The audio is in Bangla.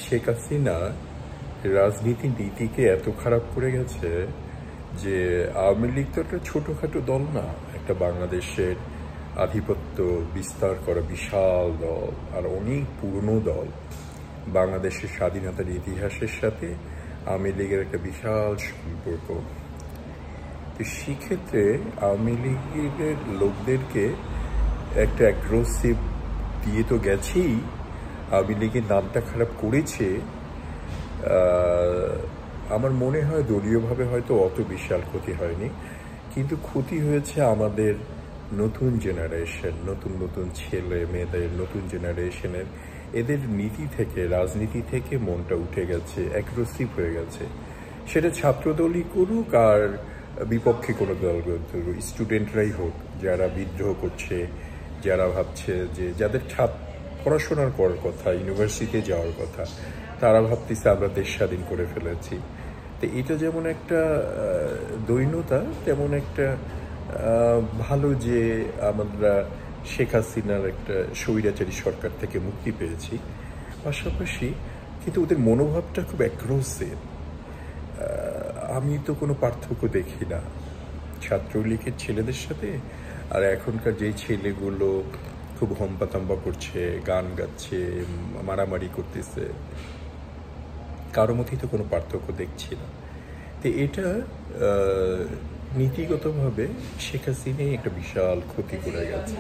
শেখ হাসিনা রাজনীতির নীতিকে এত খারাপ করে গেছে যে আওয়ামী লীগ তো একটা ছোটোখাটো দল না, একটা বাংলাদেশের আধিপত্য বিস্তার করা বিশাল দল আর অনেক পুরনো দল। বাংলাদেশের স্বাধীনতার ইতিহাসের সাথে আওয়ামী লীগের একটা বিশাল সম্পর্ক। তো সেক্ষেত্রে আওয়ামী লীগের লোকদেরকে একটা অ্যাগ্রেসিভ দিয়ে তো গেছেই, আওয়ামী লীগের নামটা খারাপ করেছে। আমার মনে হয় দলীয়ভাবে হয়তো অত বিশাল ক্ষতি হয়নি, কিন্তু ক্ষতি হয়েছে আমাদের নতুন জেনারেশন, নতুন নতুন ছেলে মেয়েদের, নতুন জেনারেশনের এদের নীতি থেকে, রাজনীতি থেকে মনটা উঠে গেছে, অ্যাগ্রেসিভ হয়ে গেছে। সেটা ছাত্রদলই করুক আর বিপক্ষে কোনো দল করুক, স্টুডেন্টরাই হোক, যারা বিদ্রোহ করছে, যারা ভাবছে যে যাদের পড়াশোনার করার কথা, ইউনিভার্সিটিতে যাওয়ার কথা, তারা ভাবতেছে আমরা দেশ স্বাধীন করে ফেলেছি। তো এটা যেমন একটা দৈন্যতা, তেমন একটা ভালো যে আমরা শেখ হাসিনার একটা স্বৈরাচারী সরকার থেকে মুক্তি পেয়েছি। পাশাপাশি কিন্তু ওদের মনোভাবটা খুব অ্যাগ্রেসিভ। আমি তো কোনো পার্থক্য দেখি না ছাত্রলীগের ছেলেদের সাথে আর এখনকার যেই ছেলেগুলো খুব হম্পাতম্পা করছে, গান গাচ্ছে, মারামারি করতেছে, কারোর মধ্যেই তো কোনো পার্থক্য দেখছি না। তো এটা নীতিগতভাবে শেখ হাসিনাই একটা বিশাল ক্ষতি করে গেছে।